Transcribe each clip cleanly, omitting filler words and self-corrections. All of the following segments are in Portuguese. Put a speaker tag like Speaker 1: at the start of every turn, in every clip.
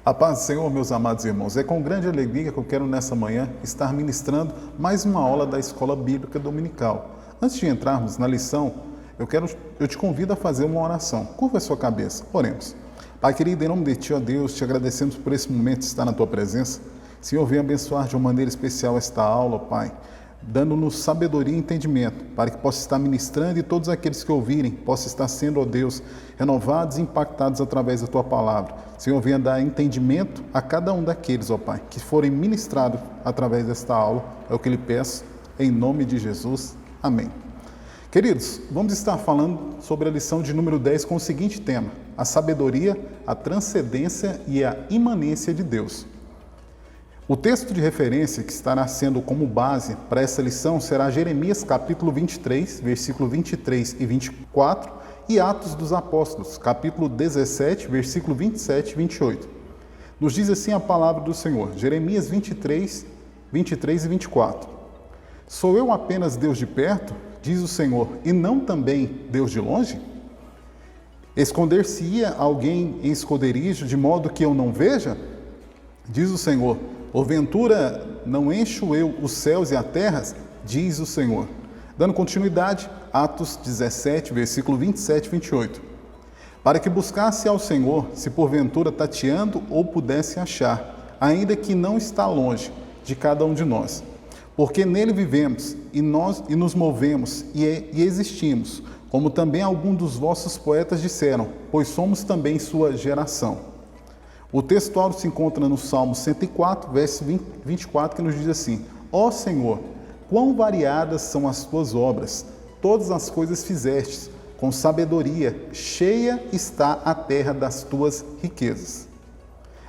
Speaker 1: A paz do Senhor, meus amados irmãos, é com grande alegria que eu quero nessa manhã estar ministrando mais uma aula da Escola Bíblica Dominical. Antes de entrarmos na lição, eu te convido a fazer uma oração. Curva a sua cabeça, oremos. Pai querido, em nome de Ti, ó Deus, te agradecemos por esse momento de estar na Tua presença. Senhor, venha abençoar de uma maneira especial esta aula, Pai, dando-nos sabedoria e entendimento, para que possa estar ministrando e todos aqueles que ouvirem possam estar sendo, ó Deus, renovados e impactados através da Tua palavra. Senhor, venha dar entendimento a cada um daqueles, ó Pai, que forem ministrados através desta aula. É o que lhe peço, em nome de Jesus. Amém. Queridos, vamos estar falando sobre a lição de número 10 com o seguinte tema: a sabedoria, a transcendência e a imanência de Deus. O texto de referência que estará sendo como base para essa lição será Jeremias capítulo 23, versículo 23 e 24 e Atos dos Apóstolos, capítulo 17, versículo 27 e 28. Nos diz assim a palavra do Senhor, Jeremias 23 e 24. Sou eu apenas Deus de perto, diz o Senhor, e não também Deus de longe? Esconder-se-ia alguém em esconderijo, de modo que eu não veja? Diz o Senhor, porventura não encho eu os céus e a terra? Diz o Senhor. Dando continuidade, Atos 17, versículo 27 e 28. Para que buscasse ao Senhor, se porventura tateando ou pudesse achar, ainda que não está longe de cada um de nós. Porque nele vivemos e nos movemos e existimos, como também alguns dos vossos poetas disseram, pois somos também sua geração. O textual se encontra no Salmo 104, verso 24, que nos diz assim: Ó Senhor, quão variadas são as tuas obras, todas as coisas fizestes, com sabedoria, cheia está a terra das tuas riquezas.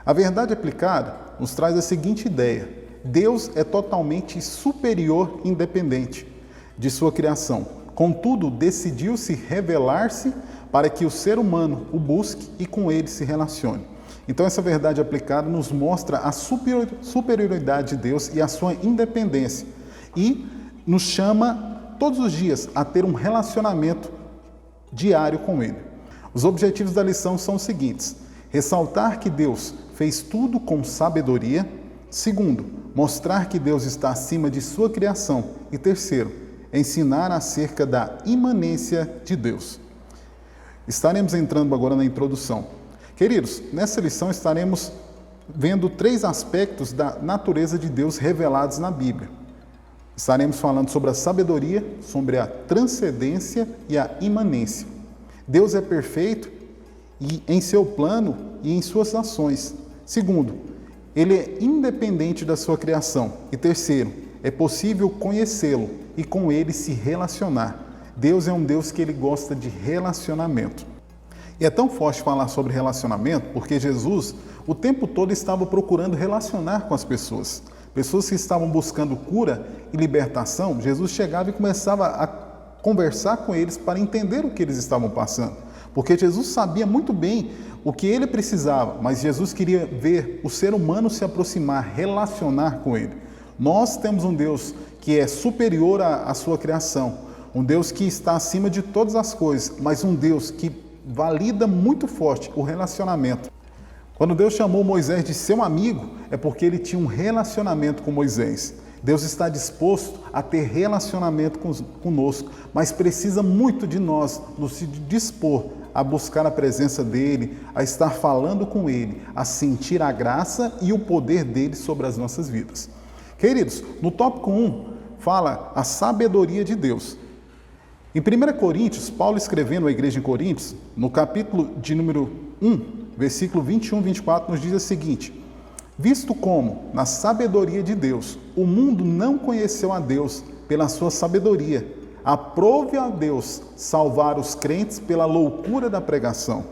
Speaker 1: A verdade aplicada nos traz a seguinte ideia: Deus é totalmente superior e independente de sua criação. Contudo, decidiu-se revelar-se para que o ser humano o busque e com ele se relacione. Então, essa verdade aplicada nos mostra a superioridade de Deus e a sua independência e nos chama todos os dias a ter um relacionamento diário com Ele. Os objetivos da lição são os seguintes: ressaltar que Deus fez tudo com sabedoria. Segundo, mostrar que Deus está acima de sua criação. E terceiro, ensinar acerca da imanência de Deus. Estaremos entrando agora na introdução. Queridos, nessa lição estaremos vendo 3 aspectos da natureza de Deus revelados na Bíblia. Estaremos falando sobre a sabedoria, sobre a transcendência e a imanência. Deus é perfeito em seu plano e em suas ações. Segundo, Ele é independente da sua criação. E terceiro, é possível conhecê-lo e com Ele se relacionar. Deus é um Deus que Ele gosta de relacionamento. E é tão forte falar sobre relacionamento porque Jesus o tempo todo estava procurando relacionar com as pessoas. Pessoas que estavam buscando cura e libertação, Jesus chegava e começava a conversar com eles para entender o que eles estavam passando. Porque Jesus sabia muito bem o que ele precisava, mas Jesus queria ver o ser humano se aproximar, relacionar com ele. Nós temos um Deus que é superior à sua criação, um Deus que está acima de todas as coisas, mas um Deus que valida muito forte o relacionamento. Quando Deus chamou Moisés de seu amigo, é porque ele tinha um relacionamento com Moisés. Deus está disposto a ter relacionamento conosco, mas precisa muito de nós nos dispor a buscar a presença dEle, a estar falando com Ele, a sentir a graça e o poder dEle sobre as nossas vidas. Queridos, no tópico 1, fala a sabedoria de Deus. Em 1 Coríntios, Paulo escrevendo à igreja em Coríntios, no capítulo de número 1, versículo 21 e 24, nos diz o seguinte: visto como, na sabedoria de Deus, o mundo não conheceu a Deus pela sua sabedoria, aprove a Deus salvar os crentes pela loucura da pregação.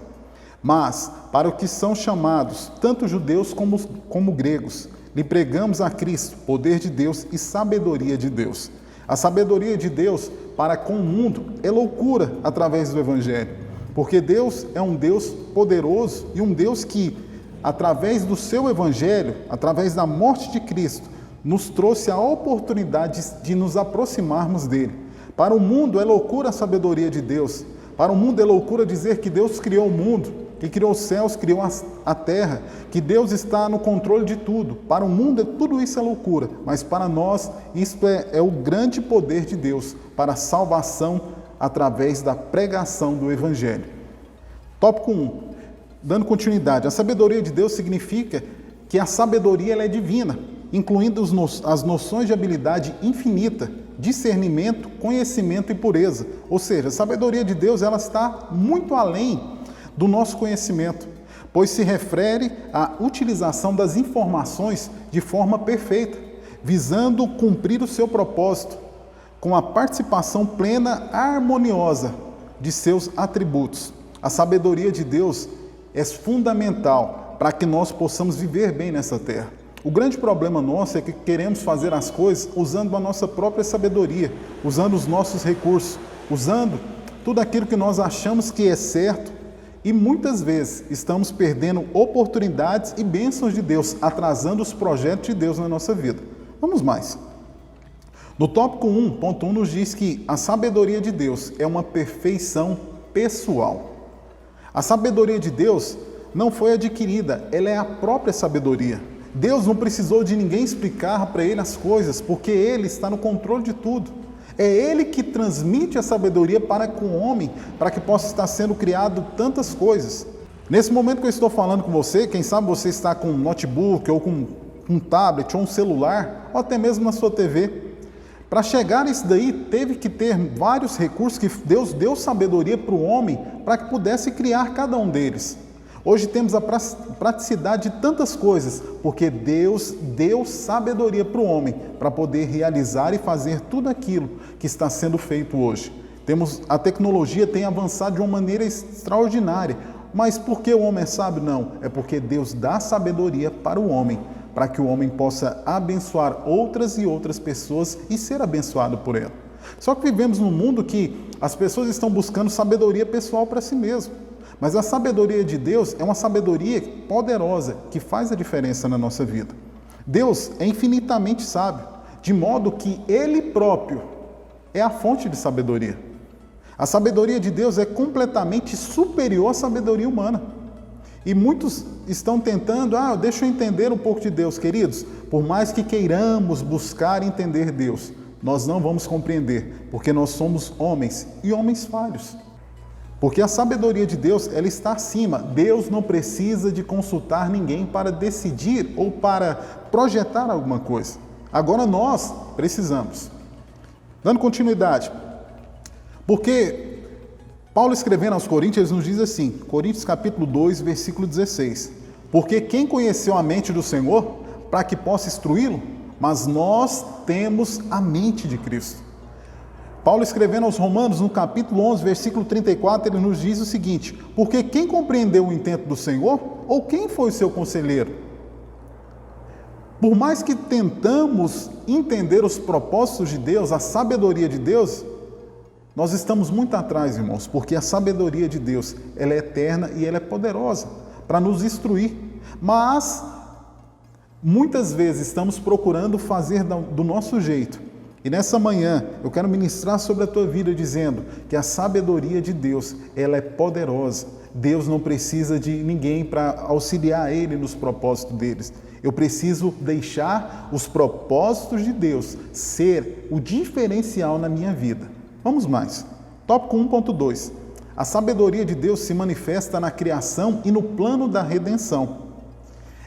Speaker 1: Mas, para os que são chamados, tanto judeus como gregos, lhe pregamos a Cristo, poder de Deus e sabedoria de Deus. A sabedoria de Deus para com o mundo é loucura através do Evangelho, porque Deus é um Deus poderoso e um Deus que, através do seu Evangelho, através da morte de Cristo, nos trouxe a oportunidade de nos aproximarmos dele. Para o mundo é loucura a sabedoria de Deus, para o mundo é loucura dizer que Deus criou o mundo, que criou os céus, criou a terra, que Deus está no controle de tudo. Para o mundo, tudo isso é loucura, mas para nós, isso é o grande poder de Deus para a salvação através da pregação do Evangelho. Tópico 1. Dando continuidade, a sabedoria de Deus significa que a sabedoria ela é divina, incluindo as noções de habilidade infinita, discernimento, conhecimento e pureza. Ou seja, a sabedoria de Deus ela está muito além do nosso conhecimento, pois se refere à utilização das informações de forma perfeita, visando cumprir o seu propósito, com a participação plena, harmoniosa de seus atributos. A sabedoria de Deus é fundamental para que nós possamos viver bem nessa terra. O grande problema nosso é que queremos fazer as coisas usando a nossa própria sabedoria, usando os nossos recursos, usando tudo aquilo que nós achamos que é certo e muitas vezes estamos perdendo oportunidades e bênçãos de Deus, atrasando os projetos de Deus na nossa vida. Vamos mais. No tópico 1.1 nos diz que a sabedoria de Deus é uma perfeição pessoal. A sabedoria de Deus não foi adquirida, ela é a própria sabedoria. Deus não precisou de ninguém explicar para ele as coisas, porque ele está no controle de tudo. É ele que transmite a sabedoria para com o homem, para que possa estar sendo criado tantas coisas. Nesse momento que eu estou falando com você, quem sabe você está com um notebook, ou com um tablet, ou um celular, ou até mesmo na sua TV. Para chegar a isso daí, teve que ter vários recursos que Deus deu sabedoria para o homem, para que pudesse criar cada um deles. Hoje temos a praticidade de tantas coisas, porque Deus deu sabedoria para o homem, para poder realizar e fazer tudo aquilo que está sendo feito hoje. A tecnologia tem avançado de uma maneira extraordinária, mas por que o homem é sábio? Não, é porque Deus dá sabedoria para o homem, para que o homem possa abençoar outras e outras pessoas e ser abençoado por ela. Só que vivemos num mundo que as pessoas estão buscando sabedoria pessoal para si mesmo. Mas a sabedoria de Deus é uma sabedoria poderosa que faz a diferença na nossa vida. Deus é infinitamente sábio, de modo que Ele próprio é a fonte de sabedoria. A sabedoria de Deus é completamente superior à sabedoria humana. E muitos estão tentando, deixa eu entender um pouco de Deus, queridos. Por mais que queiramos buscar entender Deus, nós não vamos compreender, porque nós somos homens e homens falhos. Porque a sabedoria de Deus, ela está acima. Deus não precisa de consultar ninguém para decidir ou para projetar alguma coisa. Agora nós precisamos. Dando continuidade. Porque Paulo escrevendo aos Coríntios, nos diz assim, Coríntios capítulo 2, versículo 16. Porque quem conheceu a mente do Senhor, para que possa instruí-lo? Mas nós temos a mente de Cristo. Paulo escrevendo aos Romanos, no capítulo 11, versículo 34, ele nos diz o seguinte: porque quem compreendeu o intento do Senhor, ou quem foi o seu conselheiro? Por mais que tentamos entender os propósitos de Deus, a sabedoria de Deus, nós estamos muito atrás, irmãos, porque a sabedoria de Deus, ela é eterna e ela é poderosa para nos instruir. Mas, muitas vezes, estamos procurando fazer do nosso jeito. E nessa manhã, eu quero ministrar sobre a tua vida dizendo que a sabedoria de Deus, ela é poderosa. Deus não precisa de ninguém para auxiliar Ele nos propósitos deles. Eu preciso deixar os propósitos de Deus ser o diferencial na minha vida. Vamos mais. Tópico 1.2. A sabedoria de Deus se manifesta na criação e no plano da redenção.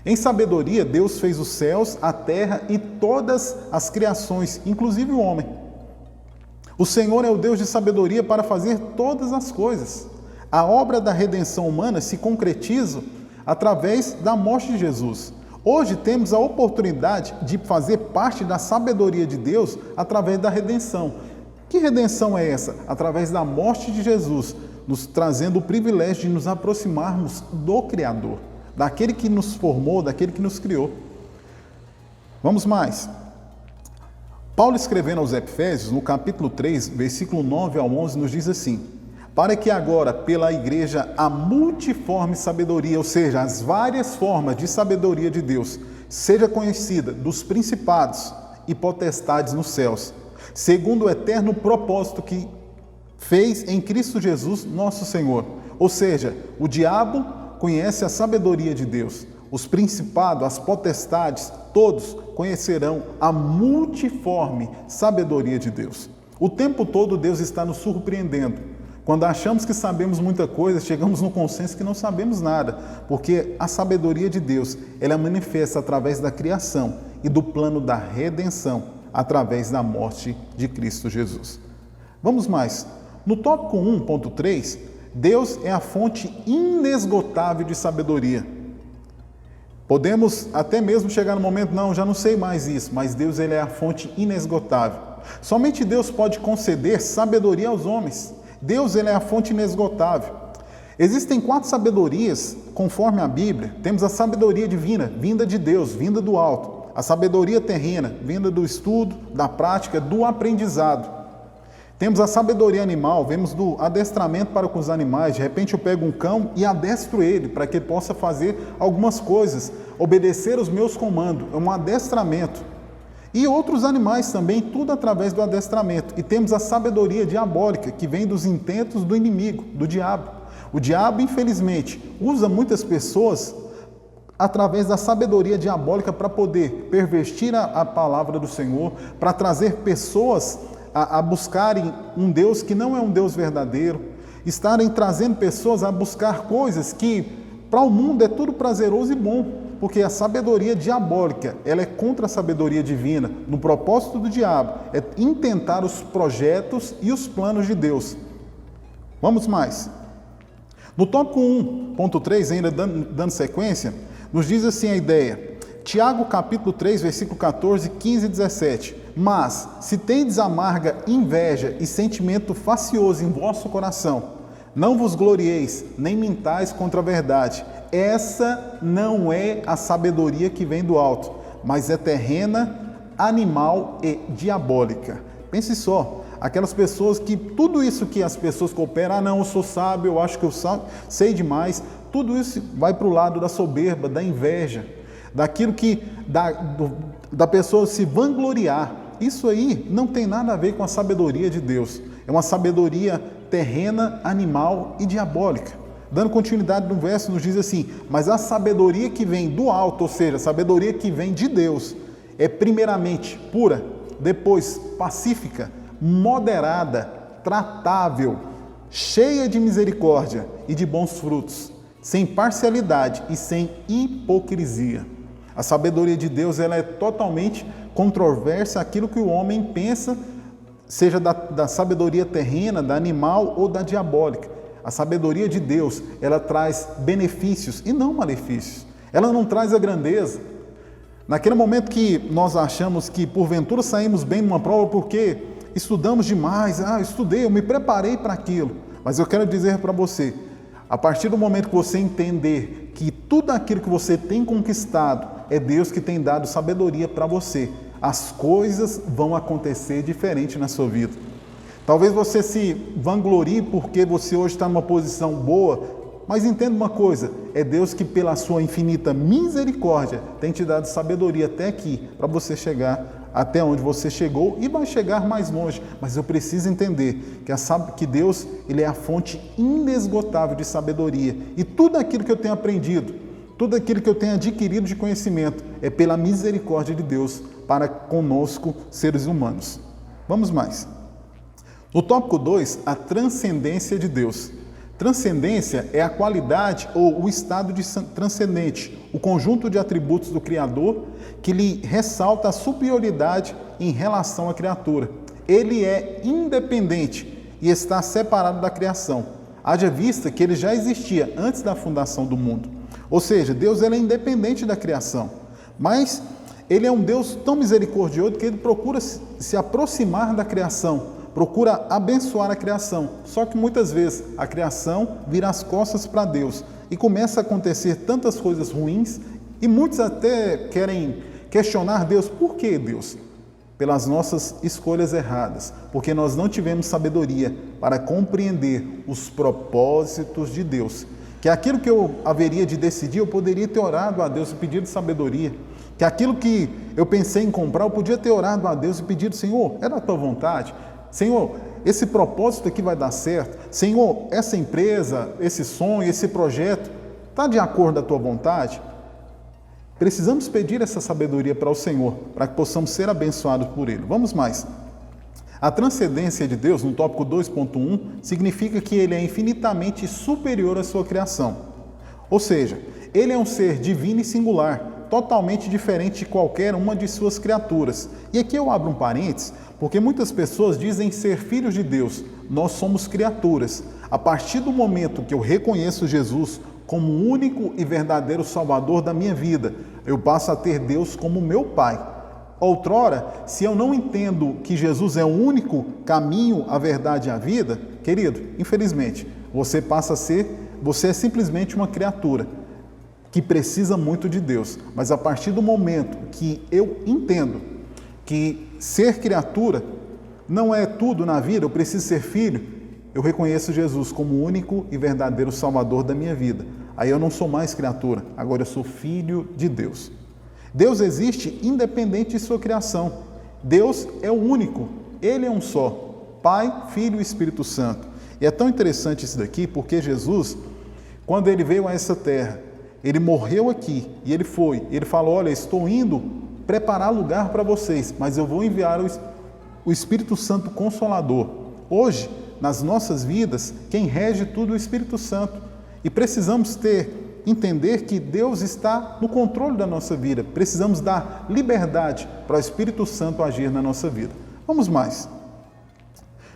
Speaker 1: Em sabedoria, Deus fez os céus, a terra e todas as criações, inclusive o homem. O Senhor é o Deus de sabedoria para fazer todas as coisas. A obra da redenção humana se concretiza através da morte de Jesus. Hoje temos a oportunidade de fazer parte da sabedoria de Deus através da redenção. Que redenção é essa? Através da morte de Jesus, nos trazendo o privilégio de nos aproximarmos do Criador, daquele que nos formou, daquele que nos criou. Vamos mais. Paulo escrevendo aos Efésios, no capítulo 3, versículo 9 ao 11, nos diz assim: para que agora, pela igreja, a multiforme sabedoria, ou seja, as várias formas de sabedoria de Deus, seja conhecida dos principados e potestades nos céus, segundo o eterno propósito que fez em Cristo Jesus, nosso Senhor. Ou seja, o diabo conhece a sabedoria de Deus. Os principados, as potestades, todos conhecerão a multiforme sabedoria de Deus. O tempo todo Deus está nos surpreendendo. Quando achamos que sabemos muita coisa, chegamos no consenso que não sabemos nada, porque a sabedoria de Deus, ela é manifesta através da criação e do plano da redenção, através da morte de Cristo Jesus. Vamos mais. No tópico 1.3, Deus é a fonte inesgotável de sabedoria. Podemos até mesmo chegar no momento, não, já não sei mais isso, mas Deus, ele é a fonte inesgotável. Somente Deus pode conceder sabedoria aos homens. Deus, ele é a fonte inesgotável. Existem 4 sabedorias, conforme a Bíblia. Temos a sabedoria divina, vinda de Deus, vinda do alto. A sabedoria terrena, vinda do estudo, da prática, do aprendizado. Temos a sabedoria animal, vemos do adestramento para com os animais. De repente eu pego um cão e adestro ele, para que ele possa fazer algumas coisas, obedecer os meus comandos. É um adestramento. E outros animais também, tudo através do adestramento. E temos a sabedoria diabólica, que vem dos intentos do inimigo, do diabo. O diabo, infelizmente, usa muitas pessoas através da sabedoria diabólica para poder pervertir a palavra do Senhor, para trazer pessoas a buscarem um Deus que não é um Deus verdadeiro, estarem trazendo pessoas a buscar coisas que para o mundo é tudo prazeroso e bom. Porque a sabedoria diabólica, ela é contra a sabedoria divina. No propósito do diabo, é intentar os projetos e os planos de Deus. Vamos mais. No tópico 1.3, ainda dando sequência, nos diz assim a ideia. Tiago capítulo 3, versículo 14, 15 e 17. Mas, se tendes amarga inveja e sentimento facioso em vosso coração, não vos glorieis, nem mintais contra a verdade. Essa não é a sabedoria que vem do alto, mas é terrena, animal e diabólica. Pense só, aquelas pessoas que tudo isso que as pessoas cooperam, não, eu sou sábio, eu acho que eu sei demais, tudo isso vai para o lado da soberba, da inveja, daquilo que da pessoa se vangloriar. Isso aí não tem nada a ver com a sabedoria de Deus. É uma sabedoria terrena, animal e diabólica. Dando continuidade no verso, nos diz assim, mas a sabedoria que vem do alto, ou seja, a sabedoria que vem de Deus, é primeiramente pura, depois pacífica, moderada, tratável, cheia de misericórdia e de bons frutos, sem parcialidade e sem hipocrisia. A sabedoria de Deus, ela é totalmente controversa àquilo que o homem pensa, seja da sabedoria terrena, da animal ou da diabólica. A sabedoria de Deus, ela traz benefícios e não malefícios. Ela não traz a grandeza. Naquele momento que nós achamos que porventura saímos bem numa prova porque estudamos demais, eu estudei, eu me preparei para aquilo. Mas eu quero dizer para você, a partir do momento que você entender que tudo aquilo que você tem conquistado é Deus que tem dado sabedoria para você, as coisas vão acontecer diferente na sua vida. Talvez você se vanglorie porque você hoje está numa posição boa, mas entenda uma coisa, é Deus que pela sua infinita misericórdia tem te dado sabedoria até aqui, para você chegar até onde você chegou e vai chegar mais longe. Mas eu preciso entender que Deus, ele é a fonte inesgotável de sabedoria. E tudo aquilo que eu tenho aprendido, tudo aquilo que eu tenho adquirido de conhecimento, é pela misericórdia de Deus para conosco, seres humanos. Vamos mais. No tópico 2, a transcendência de Deus. Transcendência é a qualidade ou o estado de transcendente, o conjunto de atributos do Criador que lhe ressalta a superioridade em relação à criatura. Ele é independente e está separado da criação. Haja vista que ele já existia antes da fundação do mundo. Ou seja, Deus, ele é independente da criação, mas ele é um Deus tão misericordioso que ele procura se aproximar da criação, procura abençoar a criação. Só que muitas vezes a criação vira as costas para Deus e começa a acontecer tantas coisas ruins e muitos até querem questionar Deus. Por que Deus? Pelas nossas escolhas erradas, porque nós não tivemos sabedoria para compreender os propósitos de Deus. Que aquilo que eu haveria de decidir, eu poderia ter orado a Deus e pedido sabedoria. Que aquilo que eu pensei em comprar, eu podia ter orado a Deus e pedido, Senhor, é da tua vontade? Senhor, esse propósito aqui vai dar certo? Senhor, essa empresa, esse sonho, esse projeto, Está de acordo com a tua vontade? Precisamos pedir essa sabedoria para o Senhor, para que possamos ser abençoados por Ele. Vamos mais. A transcendência de Deus, no tópico 2.1, significa que Ele é infinitamente superior à sua criação. Ou seja, Ele é um ser divino e singular, totalmente diferente de qualquer uma de suas criaturas. E aqui eu abro um parênteses, porque muitas pessoas dizem ser filhos de Deus. Nós somos criaturas. A partir do momento que eu reconheço Jesus como o único e verdadeiro Salvador da minha vida, eu passo a ter Deus como meu Pai. Outrora, se eu não entendo que Jesus é o único caminho, a verdade e a vida, querido, infelizmente, você é simplesmente uma criatura que precisa muito de Deus. Mas a partir do momento que eu entendo que ser criatura não é tudo na vida, eu preciso ser filho, eu reconheço Jesus como o único e verdadeiro Salvador da minha vida. Aí eu não sou mais criatura, agora eu sou filho de Deus. Deus existe independente de sua criação. Deus é o único, Ele é um só, Pai, Filho e Espírito Santo. E é tão interessante isso daqui, porque Jesus, quando Ele veio a essa terra, Ele morreu aqui e Ele falou, olha, estou indo preparar lugar para vocês, mas eu vou enviar o Espírito Santo Consolador. Hoje, nas nossas vidas, quem rege tudo é o Espírito Santo. E precisamos entender que Deus está no controle da nossa vida. Precisamos dar liberdade para o Espírito Santo agir na nossa vida. Vamos mais.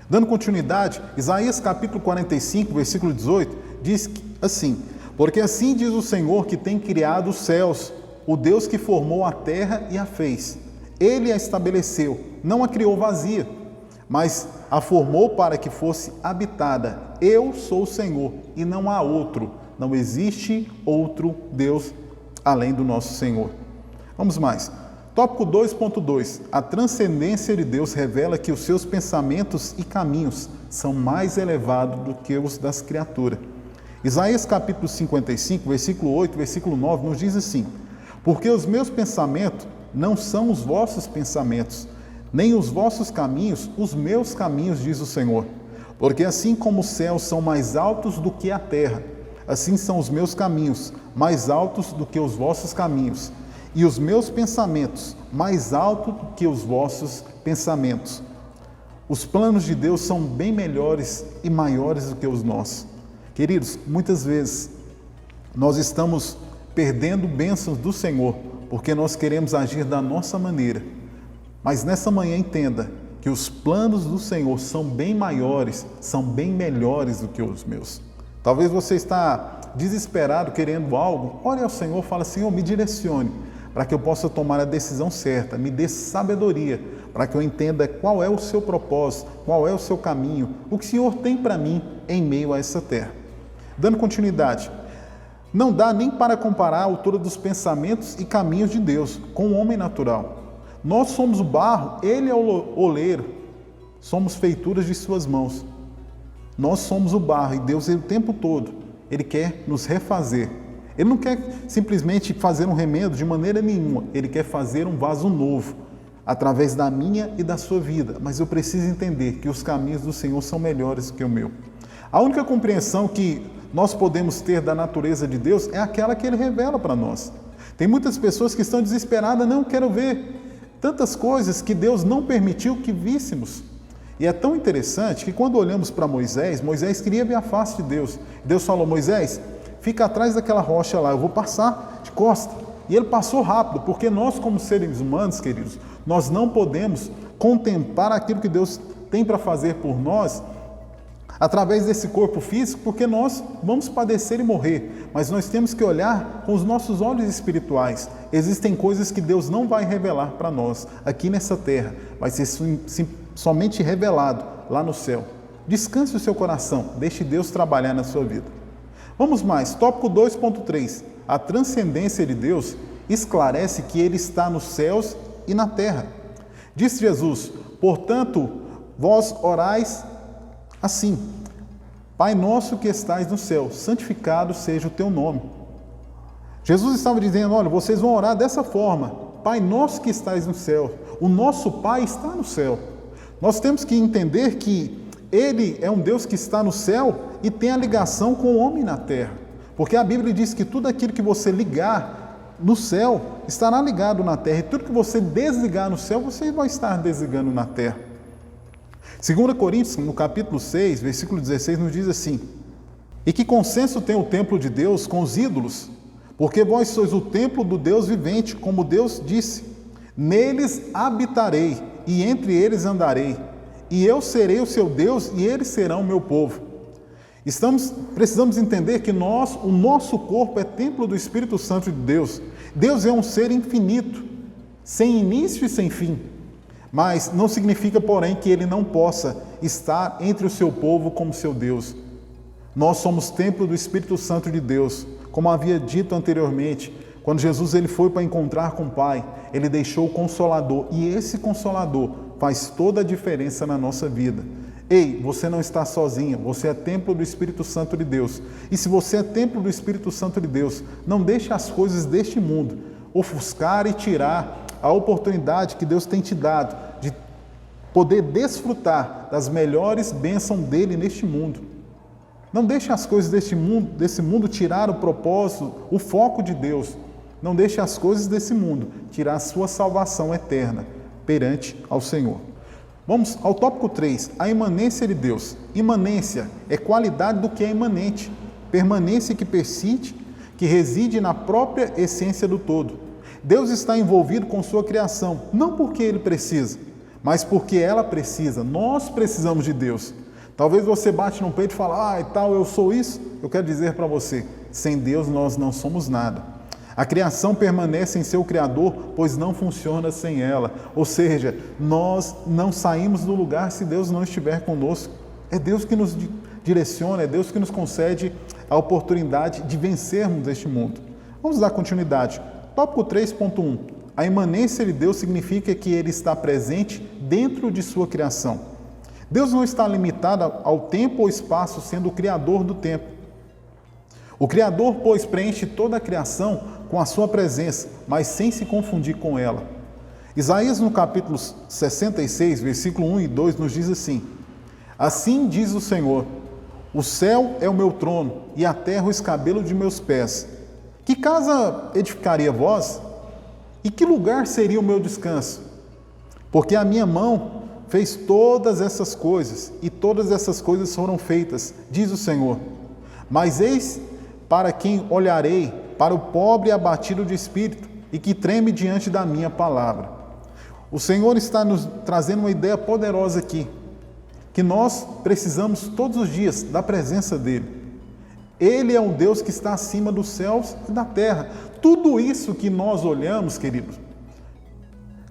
Speaker 1: Dando continuidade, Isaías capítulo 45, versículo 18, diz assim: porque assim diz o Senhor que tem criado os céus, o Deus que formou a terra e a fez. Ele a estabeleceu, não a criou vazia, mas a formou para que fosse habitada. Eu sou o Senhor e não há outro. Não existe outro Deus além do nosso Senhor. Vamos mais. Tópico 2.2. A transcendência de Deus revela que os seus pensamentos e caminhos são mais elevados do que os das criaturas. Isaías capítulo 55, versículo 8, versículo 9, nos diz assim: porque os meus pensamentos não são os vossos pensamentos, nem os vossos caminhos, os meus caminhos, diz o Senhor. Porque assim como os céus são mais altos do que a terra, assim são os meus caminhos, mais altos do que os vossos caminhos, e os meus pensamentos, mais altos do que os vossos pensamentos. Os planos de Deus são bem melhores e maiores do que os nossos. Queridos, muitas vezes nós estamos perdendo bênçãos do Senhor, porque nós queremos agir da nossa maneira. Mas nessa manhã entenda que os planos do Senhor são bem maiores, são bem melhores do que os meus. Talvez você está desesperado, querendo algo, olhe ao Senhor e fala: Senhor, me direcione, para que eu possa tomar a decisão certa, me dê sabedoria, para que eu entenda qual é o seu propósito, qual é o seu caminho, o que o Senhor tem para mim em meio a essa terra. Dando continuidade, não dá nem para comparar a altura dos pensamentos e caminhos de Deus com o homem natural. Nós somos o barro, Ele é o oleiro, somos feituras de suas mãos. Nós somos o barro e Deus, o tempo todo, Ele quer nos refazer. Ele não quer simplesmente fazer um remendo de maneira nenhuma, Ele quer fazer um vaso novo, através da minha e da sua vida. Mas eu preciso entender que os caminhos do Senhor são melhores que o meu. A única compreensão que nós podemos ter da natureza de Deus é aquela que Ele revela para nós. Tem muitas pessoas que estão desesperadas, não quero ver tantas coisas que Deus não permitiu que víssemos. E é tão interessante que quando olhamos para Moisés, Moisés queria ver a face de Deus. Deus falou: Moisés, fica atrás daquela rocha lá, eu vou passar de costa. E ele passou rápido, porque nós como seres humanos, queridos, nós não podemos contemplar aquilo que Deus tem para fazer por nós através desse corpo físico, porque nós vamos padecer e morrer, mas nós temos que olhar com os nossos olhos espirituais. Existem coisas que Deus não vai revelar para nós aqui nessa terra, vai ser somente revelado lá no céu. Descanse o seu coração, deixe Deus trabalhar na sua vida. Vamos mais, tópico 2.3. A transcendência de Deus esclarece que Ele está nos céus e na terra. Disse Jesus: portanto, vós orais assim: Pai nosso que estais no céu, santificado seja o teu nome. Jesus estava dizendo: olha, vocês vão orar dessa forma: Pai nosso que estais no céu. O nosso Pai está no céu. Nós temos que entender que Ele é um Deus que está no céu e tem a ligação com o homem na terra. Porque a Bíblia diz que tudo aquilo que você ligar no céu estará ligado na terra, e tudo que você desligar no céu, você vai estar desligando na terra. 2 Coríntios, no capítulo 6, versículo 16, nos diz assim: e que consenso tem o templo de Deus com os ídolos? Porque vós sois o templo do Deus vivente, como Deus disse: neles habitarei, e entre eles andarei, e eu serei o seu Deus, e eles serão o meu povo. Precisamos entender que o nosso corpo é templo do Espírito Santo de Deus. Deus é um ser infinito, sem início e sem fim. Mas não significa, porém, que Ele não possa estar entre o seu povo como seu Deus. Nós somos templo do Espírito Santo de Deus. Como havia dito anteriormente, quando Jesus ele foi para encontrar com o Pai, Ele deixou o Consolador. E esse Consolador faz toda a diferença na nossa vida. Ei, você não está sozinho, você é templo do Espírito Santo de Deus. E se você é templo do Espírito Santo de Deus, não deixe as coisas deste mundo ofuscar e tirar a oportunidade que Deus tem te dado de poder desfrutar das melhores bênçãos dele neste mundo. Não deixe as coisas desse mundo tirar o propósito, o foco de Deus. Não deixe as coisas desse mundo tirar a sua salvação eterna perante ao Senhor. Vamos ao tópico 3, a imanência de Deus. Imanência é qualidade do que é imanente, permanência que persiste, que reside na própria essência do todo. Deus está envolvido com sua criação, não porque Ele precisa, mas porque ela precisa. Nós precisamos de Deus. Talvez você bate no peito e fale, eu sou isso. Eu quero dizer para você, sem Deus nós não somos nada. A criação permanece em seu Criador, pois não funciona sem ela. Ou seja, nós não saímos do lugar se Deus não estiver conosco. É Deus que nos direciona, é Deus que nos concede a oportunidade de vencermos este mundo. Vamos dar continuidade. Tópico 3.1. A imanência de Deus significa que Ele está presente dentro de sua criação. Deus não está limitado ao tempo ou espaço, sendo o Criador do tempo. O Criador, pois, preenche toda a criação com a sua presença, mas sem se confundir com ela. Isaías, no capítulo 66, versículo 1 e 2, nos diz assim: assim diz o Senhor, o céu é o meu trono, e a terra o escabelo de meus pés. Que casa edificaria vós? E que lugar seria o meu descanso? Porque a minha mão fez todas essas coisas, e todas essas coisas foram feitas, diz o Senhor. Mas eis para quem olharei, para o pobre abatido de espírito, e que treme diante da minha palavra. O Senhor está nos trazendo uma ideia poderosa aqui, que nós precisamos todos os dias da presença dEle. Ele é um Deus que está acima dos céus e da terra. Tudo isso que nós olhamos, queridos,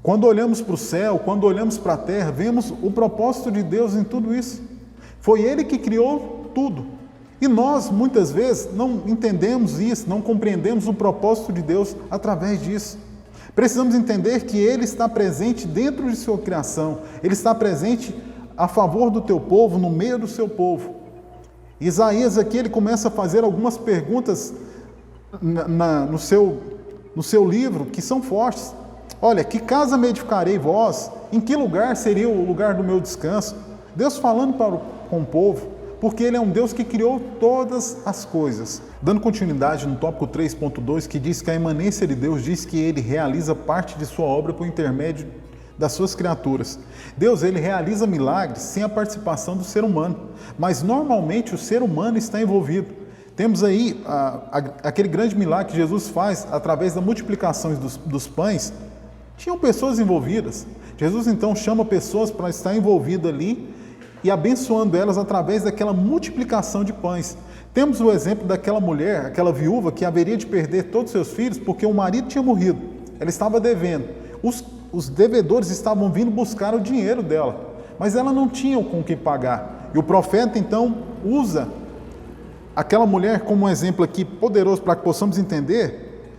Speaker 1: quando olhamos para o céu, quando olhamos para a terra, vemos o propósito de Deus em tudo isso. Foi Ele que criou tudo. E nós, muitas vezes, não entendemos isso, não compreendemos o propósito de Deus através disso. Precisamos entender que Ele está presente dentro de sua criação. Ele está presente a favor do teu povo, no meio do seu povo. Isaías aqui, ele começa a fazer algumas perguntas no seu livro, que são fortes. Olha, que casa me edificarei vós? Em que lugar seria o lugar do meu descanso? Deus falando com o povo. Porque Ele é um Deus que criou todas as coisas. Dando continuidade no tópico 3.2, que diz que a imanência de Deus diz que Ele realiza parte de sua obra por intermédio das suas criaturas. Deus, Ele realiza milagres sem a participação do ser humano, mas normalmente o ser humano está envolvido. Temos aí aquele grande milagre que Jesus faz através da multiplicação dos pães. Tinham pessoas envolvidas. Jesus então chama pessoas para estar envolvido ali e abençoando elas através daquela multiplicação de pães. Temos o exemplo daquela mulher, aquela viúva que haveria de perder todos os seus filhos porque o marido tinha morrido. Ela estava devendo. Os devedores estavam vindo buscar o dinheiro dela, mas ela não tinha com o que pagar. E o profeta então usa aquela mulher como um exemplo aqui poderoso para que possamos entender.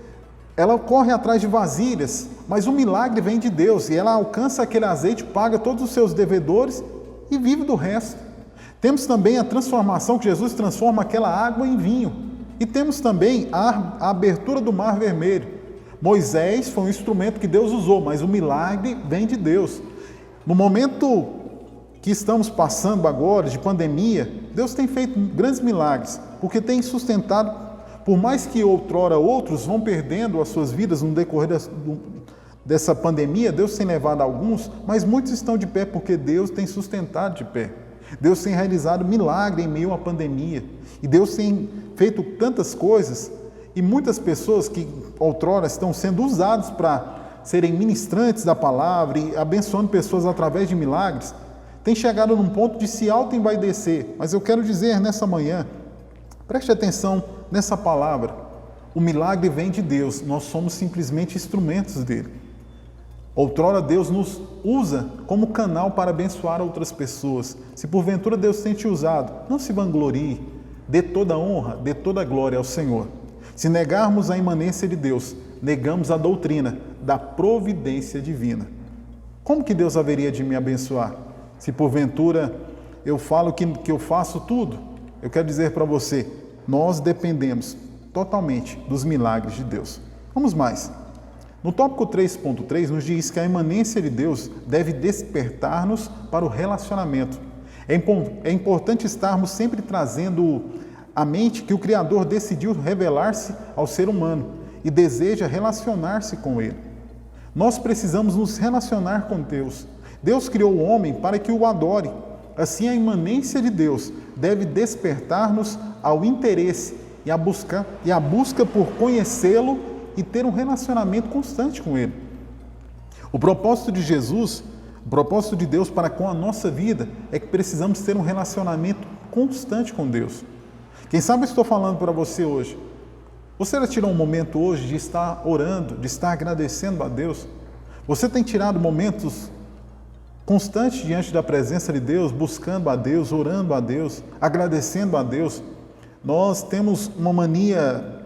Speaker 1: Ela corre atrás de vasilhas, mas o milagre vem de Deus e ela alcança aquele azeite, paga todos os seus devedores e vive do resto. Temos também a transformação, que Jesus transforma aquela água em vinho. E temos também a abertura do Mar Vermelho. Moisés foi um instrumento que Deus usou, mas o milagre vem de Deus. No momento que estamos passando agora, de pandemia, Deus tem feito grandes milagres, porque tem sustentado Por mais que outrora outros vão perdendo as suas vidas no decorrer dessa pandemia, Deus tem levado alguns, mas muitos estão de pé porque Deus tem sustentado de pé. Deus tem realizado milagre em meio à pandemia. E Deus tem feito tantas coisas, e muitas pessoas que outrora estão sendo usadas para serem ministrantes da palavra e abençoando pessoas através de milagres, têm chegado num ponto de se auto-envaidecer. Mas eu quero dizer nessa manhã, preste atenção nessa palavra, o milagre vem de Deus, nós somos simplesmente instrumentos dele. Outrora Deus nos usa como canal para abençoar outras pessoas. Se porventura Deus tem te usado, não se vanglorie, dê toda a honra, dê toda a glória ao Senhor. Se negarmos a imanência de Deus, negamos a doutrina da providência divina. Como que Deus haveria de me abençoar? Se porventura eu falo que eu faço tudo, eu quero dizer para você, nós dependemos totalmente dos milagres de Deus. Vamos mais. No tópico 3.3 nos diz que a imanência de Deus deve despertar-nos para o relacionamento. É importante estarmos sempre trazendo à mente que o Criador decidiu revelar-se ao ser humano e deseja relacionar-se com ele. Nós precisamos nos relacionar com Deus. Deus criou o homem para que o adore. Assim, a imanência de Deus deve despertar-nos ao interesse e a busca por conhecê-lo e ter um relacionamento constante com ele. O propósito de Jesus, o propósito de Deus para com a nossa vida é que precisamos ter um relacionamento constante com Deus. Quem sabe eu estou falando para você hoje. Você já tirou um momento hoje de estar orando, de estar agradecendo a Deus? Você tem tirado momentos constantes diante da presença de Deus, buscando a Deus, orando a Deus, agradecendo a Deus? Nós temos uma mania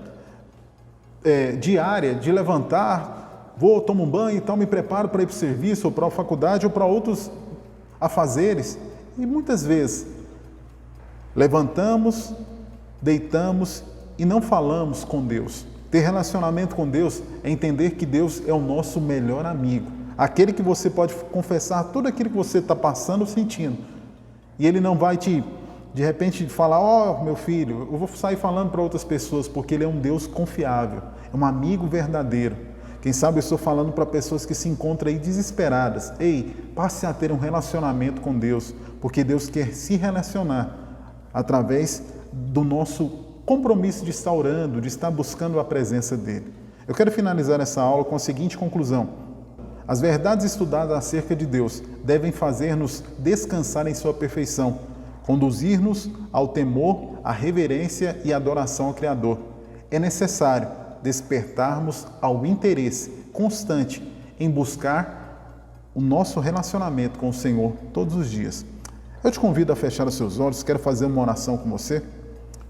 Speaker 1: diária de levantar, tomo um banho e tal, me preparo para ir para o serviço, ou para a faculdade, ou para outros afazeres. E muitas vezes levantamos, deitamos e não falamos com Deus. Ter relacionamento com Deus é entender que Deus é o nosso melhor amigo. Aquele que você pode confessar tudo aquilo que você está passando ou sentindo. E Ele não vai de repente, falar, meu filho, eu vou sair falando para outras pessoas, porque Ele é um Deus confiável, é um amigo verdadeiro. Quem sabe eu estou falando para pessoas que se encontram aí desesperadas. Ei, passe a ter um relacionamento com Deus, porque Deus quer se relacionar através do nosso compromisso de estar orando, de estar buscando a presença dEle. Eu quero finalizar essa aula com a seguinte conclusão. As verdades estudadas acerca de Deus devem fazer-nos descansar em sua perfeição, conduzir-nos ao temor, à reverência e adoração ao Criador. É necessário despertarmos ao interesse constante em buscar o nosso relacionamento com o Senhor todos os dias. Eu te convido a fechar os seus olhos, quero fazer uma oração com você.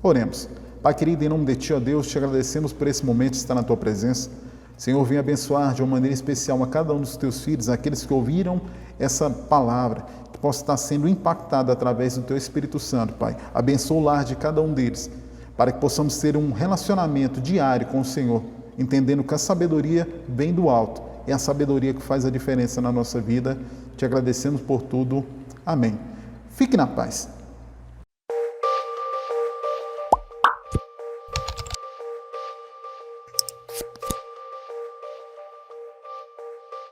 Speaker 1: Oremos. Pai querido, em nome de Ti, ó Deus, te agradecemos por esse momento de estar na Tua presença. Senhor, venha abençoar de uma maneira especial a cada um dos Teus filhos, aqueles que ouviram essa palavra, que possa estar sendo impactado através do Teu Espírito Santo, Pai. Abençoa o lar de cada um deles, para que possamos ter um relacionamento diário com o Senhor, entendendo que a sabedoria vem do alto, é a sabedoria que faz a diferença na nossa vida. Te agradecemos por tudo. Amém. Fique na paz.